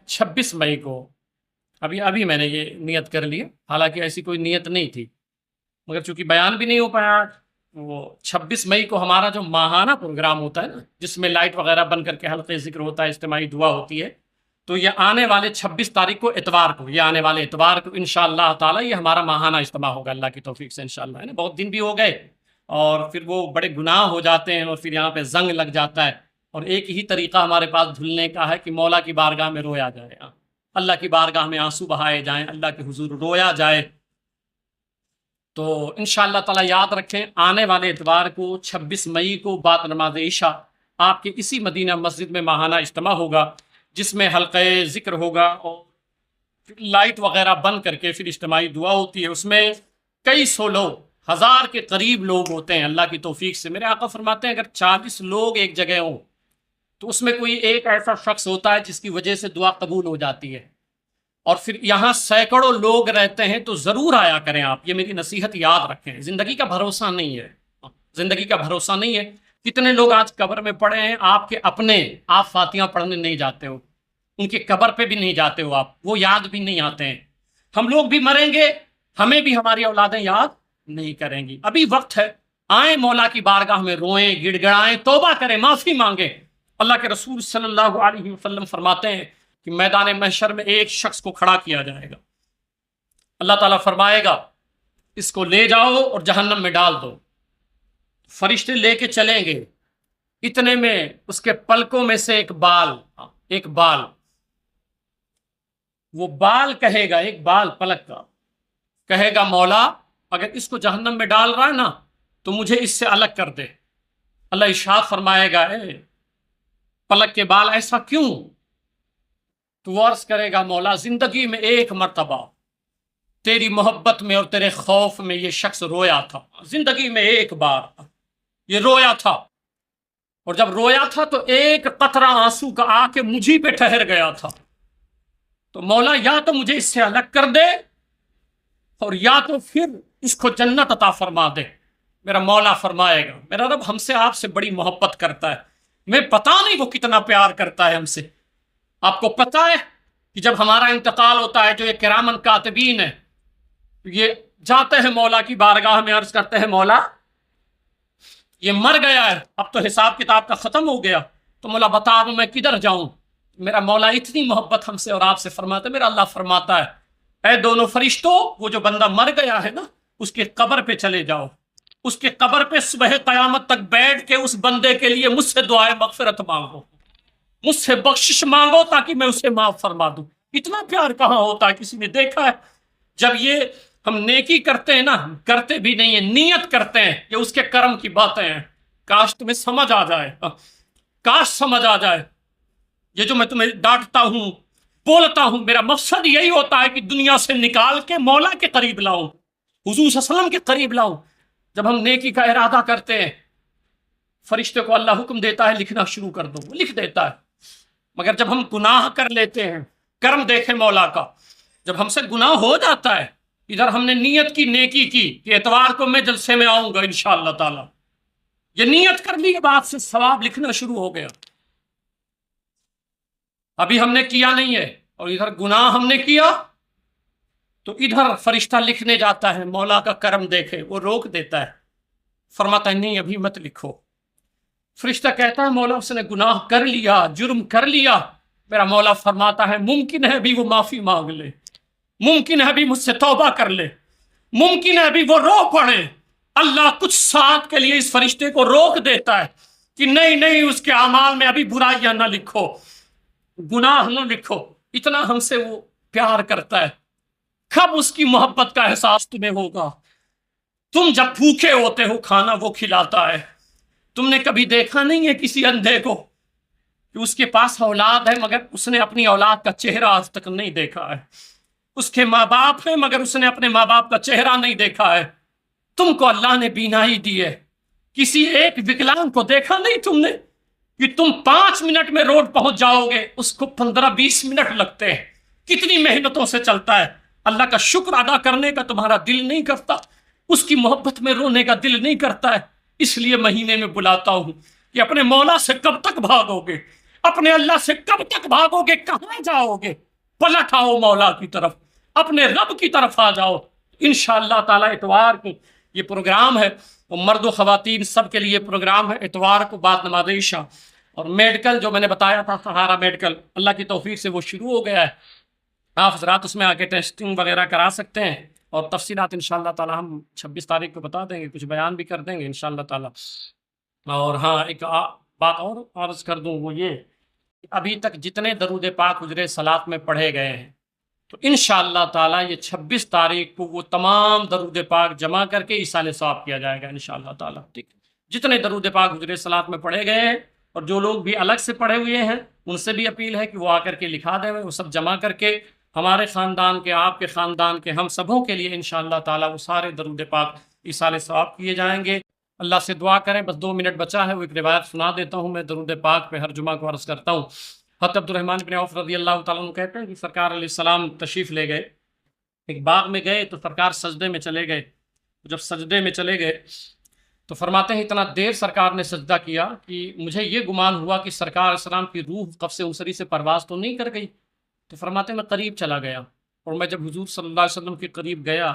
26 मई को, अभी अभी मैंने ये नियत कर ली है, हालांकि ऐसी कोई नियत नहीं थी, मगर चूंकि बयान भी नहीं हो पाया, वो 26 मई को हमारा जो माहाना प्रोग्राम होता है ना, जिसमें लाइट वगैरह बंद करके हल्के जिक्र होता है, इज्तिमाई दुआ होती है, तो ये आने वाले 26 तारीख को इतवार को, ये आने वाले इतवार को इंशाअल्लाह ताला ये हमारा माहाना इज्तिमा होगा, अल्लाह की तौफीक से इंशाअल्लाह, है ना। बहुत दिन भी हो गए और फिर वो बड़े गुनाह हो जाते हैं और फिर यहाँ पे जंग लग जाता है, और एक ही तरीका हमारे पास धुलने का है कि मौला की बारगाह में रोया जाए, अल्लाह की बारगाह में आंसू बहाए जाएं, अल्लाह के हुजूर रोया जाए। तो इंशाअल्लाह ताला याद रखें, आने वाले इतवार को 26 मई को बाद नमाज इशा आपके इसी मदीना मस्जिद में माहाना इज्तिमा होगा, जिसमें हल्क़े ज़िक्र होगा और लाइट वगैरह बंद करके फिर इज्तिमाई दुआ होती है। उसमें कई सौ लोग, 1000 के करीब लोग होते हैं अल्लाह की तौफीक से। मेरे आका फरमाते हैं अगर 40 लोग एक जगह हों तो उसमें कोई एक ऐसा शख्स होता है जिसकी वजह से दुआ कबूल हो जाती है, और फिर यहाँ सैकड़ों लोग रहते हैं, तो ज़रूर आया करें आप, ये मेरी नसीहत याद रखें। ज़िंदगी का भरोसा नहीं है, ज़िंदगी का भरोसा नहीं है। कितने लोग आज कब्र में पड़े हैं, आपके अपने, आप फातिहा पढ़ने नहीं जाते हो, उनके कब्र पे भी नहीं जाते हो आप, वो याद भी नहीं आते हैं। हम लोग भी मरेंगे, हमें भी हमारी औलादें याद नहीं करेंगी। अभी वक्त है, आए मौला की बारगाह में रोएं, गिड़गिड़ाएं, तौबा करें, माफ़ी मांगे। अल्लाह के रसूल सल्लल्लाहु अलैहि वसल्लम फरमाते हैं कि मैदान महशर में एक शख्स को खड़ा किया जाएगा, अल्लाह ताला फरमाएगा इसको ले जाओ और जहन्नम में डाल दो। फरिश्ते लेके चलेंगे, इतने में उसके पलकों में से एक बाल, वो बाल कहेगा, एक बाल पलक का कहेगा, मौला अगर इसको जहन्नम में डाल रहा है ना तो मुझे इससे अलग कर दे। अल्लाह इरशाद फरमाएगा, पलक के बाल ऐसा क्यों? तो वो अर्ज करेगा, मौला जिंदगी में एक मर्तबा तेरी मोहब्बत में और तेरे खौफ में ये शख्स रोया था, जिंदगी में एक बार ये रोया था, और जब रोया था तो एक कतरा आंसू का आके मुझी पे ठहर गया था। तो मौला या तो मुझे इससे अलग कर दे और या तो फिर इसको जन्नत अता फरमा दे। मेरा मौला फरमाएगा, मेरा रब हमसे आपसे बड़ी मोहब्बत करता है, मैं पता नहीं वो कितना प्यार करता है हमसे। आपको पता है कि जब हमारा इंतकाल होता है, जो ये किरामन कातिबीन है, ये जाते हैं मौला की बारगाह में, अर्ज करते हैं मौला ये मर गया है, अब तो हिसाब किताब का ख़त्म हो गया, तो मौला बता अब मैं किधर जाऊं। मेरा मौला इतनी मोहब्बत हमसे और आपसे फरमाता है, मेरा अल्लाह फरमाता है, ऐ दोनों फरिश्तों, वो जो बंदा मर गया है ना, उसके कब्र पे चले जाओ, उसके कब्र पे सुबह क़यामत तक बैठ के उस बंदे के लिए मुझसे दुआए मग़फ़िरत मांगो, मुझसे बख्शिश मांगो ताकि मैं उसे माफ फरमा दूं। इतना प्यार कहाँ होता है, किसी ने देखा है? जब ये हम नेकी करते हैं ना, करते भी नहीं है, नियत करते हैं, ये उसके कर्म की बातें हैं। काश तुम्हें समझ आ जाए, काश समझ आ जाए। ये जो मैं तुम्हें डांटता हूँ, बोलता हूँ, मेरा मकसद यही होता है कि दुनिया से निकाल के मौला के करीब लाऊं, हुजूर सल्लल्लाहु अलैहि वसल्लम के करीब लाऊं। जब हम नेकी का इरादा करते हैं, फरिश्ते को अल्लाह हुक्म देता है लिखना शुरू कर दो, वो लिख देता है। मगर जब हम गुनाह कर लेते हैं, कर्म देखे मौला का, जब हमसे गुनाह हो जाता है, इधर हमने नियत की, नेकी की कि एतवार को मैं जलसे में आऊंगा इंशाअल्लाह ताला, ये नियत कर ली, बात से सवाब लिखना शुरू हो गया। अभी हमने किया नहीं है और इधर गुनाह हमने किया, तो इधर फरिश्ता लिखने जाता है, मौला का कर्म देखे, वो रोक देता है, फरमाता है नहीं अभी मत लिखो। फरिश्ता कहता है मौला उसने गुनाह कर लिया, जुर्म कर लिया। मेरा मौला फरमाता है मुमकिन है अभी वो माफी मांग ले, मुमकिन है अभी मुझसे तौबा कर ले, मुमकिन है अभी वो रो पड़े। अल्लाह कुछ साथ के लिए इस फरिश्ते को रोक देता है कि नहीं नहीं, उसके अमाल में अभी बुराइयां ना लिखो, गुनाह ना लिखो। इतना हमसे वो प्यार करता है। कब उसकी मोहब्बत का एहसास तुम्हें होगा? तुम जब भूखे होते हो, खाना वो खिलाता है। तुमने कभी देखा नहीं है किसी अंधे को कि उसके पास औलाद है मगर उसने अपनी औलाद का चेहरा आज तक नहीं देखा है? उसके माँ बाप है मगर उसने अपने माँ बाप का चेहरा नहीं देखा है। तुमको अल्लाह ने बीनाई दी है, किसी एक विकलांग को देखा नहीं तुमने कि तुम 5 मिनट में रोड पहुंच जाओगे, उसको 15-20 मिनट लगते हैं। कितनी मेहनतों से चलता है। अल्लाह का शुक्र अदा करने का तुम्हारा दिल नहीं करता, उसकी मोहब्बत में रोने का दिल नहीं करता है। इसलिए महीने में बुलाता हूं कि अपने मौला से कब तक भागोगे, اپنے اللہ سے کب تک بھاگو گے؟ کہاں جاؤ گے؟ پلٹ آؤ مولا کی طرف، اپنے رب کی طرف آ جاؤ۔ انشاءاللہ تعالی اتوار کو یہ پروگرام ہے، وہ مرد و خواتین سب کے لیے پروگرام ہے، اتوار کو بعد نماز عشاء۔ اور میڈیکل جو میں نے بتایا تھا، سہارا میڈیکل، اللہ کی توفیق سے وہ شروع ہو گیا ہے۔ آپ حضرات اس میں آ کے ٹیسٹنگ وغیرہ کرا سکتے ہیں، اور تفصیلات انشاءاللہ تعالی ہم 26 تاریخ کو بتا دیں گے، کچھ بیان بھی کر دیں گے انشاءاللہ تعالی۔ اور ہاں، ایک بات اور عرض کر دوں، وہ یہ کہ ابھی تک جتنے درود پاک حجرِ صلاۃ میں پڑھے گئے ہیں، تو انشاءاللہ تعالی یہ 26 تاریخ کو وہ تمام درود پاک جمع کر کے ایصال ثواب کیا جائے گا انشاءاللہ تعالی۔ ٹھیک، جتنے درود پاک حجرِ صلاۃ میں پڑھے گئے ہیں، اور جو لوگ بھی الگ سے پڑھے ہوئے ہیں ان سے بھی اپیل ہے کہ وہ آ کر کے لکھا دیں، وہ سب جمع کر کے ہمارے خاندان کے، آپ کے خاندان کے، ہم سبوں کے لیے انشاءاللہ تعالی وہ سارے درود پاک ایصال ثواب کیے جائیں گے۔ اللہ سے دعا کریں، بس 2 منٹ بچا ہے، وہ ایک روایت سنا دیتا ہوں میں درود پاک پہ ہر جمعہ کو عرض کرتا ہوں۔ حضرت عبدالرحمن بن عوف رضی اللہ تعالیٰ عنہ کہتے ہیں کہ سرکار علیہ السلام تشریف لے گئے، ایک باغ میں گئے تو سرکار سجدے میں چلے گئے۔ جب سجدے میں چلے گئے تو فرماتے ہیں اتنا دیر سرکار نے سجدہ کیا کہ مجھے یہ گمان ہوا کہ سرکار علیہ السلام کی روح قفس انصری سے پرواز تو نہیں کر گئی۔ تو فرماتے ہیں میں قریب چلا گیا، اور میں جب حضور صلی اللہ علیہ وسلم کے قریب گیا،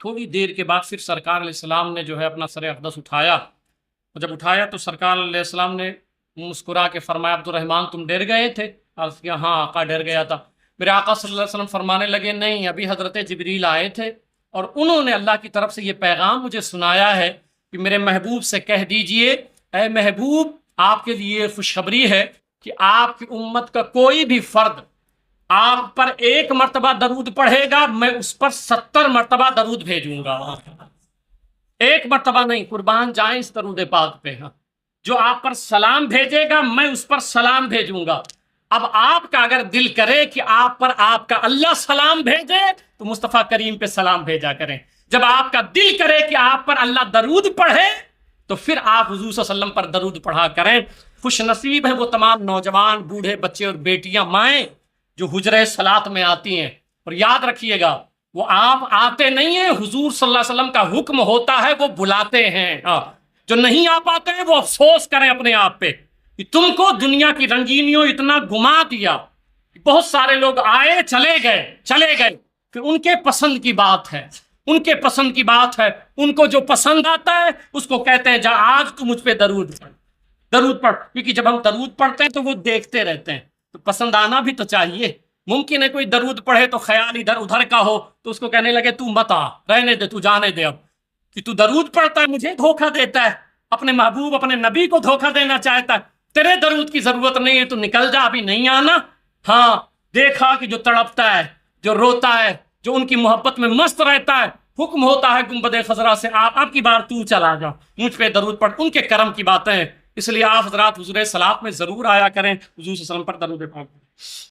تھوڑی دیر کے بعد پھر سرکار علیہ السلام نے جو ہے اپنا سر اقدس اٹھایا، اور جب اٹھایا تو سرکار علیہ السلام نے مسکرا کے فرمایا عبدالرحمن تم ڈر گئے تھے؟ عرض کیا ہاں آقا ڈر گیا تھا۔ میرے آقا صلی اللہ علیہ وسلم فرمانے لگے نہیں، ابھی حضرت جبریل آئے تھے اور انہوں نے اللہ کی طرف سے یہ پیغام مجھے سنایا ہے کہ میرے محبوب سے کہہ دیجئے، اے محبوب آپ کے لیے خوشخبری ہے کہ آپ کی امت کا کوئی بھی فرد آپ پر 1 مرتبہ درود پڑھے گا، میں اس پر 70 مرتبہ درود بھیجوں گا۔ 1 مرتبہ نہیں، قربان جائیں اس درود پاک پہ۔ جو آپ پر سلام بھیجے گا میں اس پر سلام بھیجوں گا۔ اب آپ کا اگر دل کرے کہ آپ پر آپ کا اللہ سلام بھیجے تو مصطفیٰ کریم پہ سلام بھیجا کریں۔ جب آپ کا دل کرے کہ آپ پر اللہ درود پڑھے تو پھر آپ حضور صلی اللہ علیہ وسلم پر درود پڑھا کریں۔ خوش نصیب ہے وہ تمام نوجوان، بوڑھے، بچے اور بیٹیاں، مائیں جو حجرِ صلاۃ میں آتی ہیں۔ اور یاد رکھیے گا وہ آپ آتے نہیں ہیں، حضور صلی اللہ علیہ وسلم کا حکم ہوتا ہے، وہ بلاتے ہیں۔ جو نہیں آ پاتے ہیں وہ افسوس کریں اپنے آپ پہ کہ تم کو دنیا کی رنگینیوں اتنا گما دیا۔ بہت سارے لوگ آئے چلے گئے، پھر ان کے پسند کی بات ہے، ان کے پسند کی بات ہے، ان کو جو پسند آتا ہے اس کو کہتے ہیں جا آج تو مجھ پہ درود پڑھ، کیونکہ جب ہم درود پڑھتے ہیں تو وہ دیکھتے رہتے ہیں، تو پسند آنا بھی تو چاہیے۔ ممکن ہے کوئی درود پڑھے تو خیال ادھر ادھر کا ہو تو اس کو کہنے لگے تو مت آ، رہنے دے، تو جانے دے، اب کہ تو درود پڑھتا ہے مجھے دھوکہ دیتا ہے، اپنے محبوب اپنے نبی کو دھوکہ دینا چاہتا ہے، تیرے درود کی ضرورت نہیں ہے، تو نکل جا، ابھی نہیں آنا۔ ہاں دیکھا کہ جو تڑپتا ہے، جو روتا ہے، جو ان کی محبت میں مست رہتا ہے، حکم ہوتا ہے گنبد خضرا سے آپ کی بار تو چلا جا، مجھ پہ درود پڑھ، ان کے کرم کی باتیں ہیں۔ اس لیے آپ حضرات حضور صلاۃ میں ضرور آیا کریں، حضور صلی اللہ علیہ وسلم پر درود پاک۔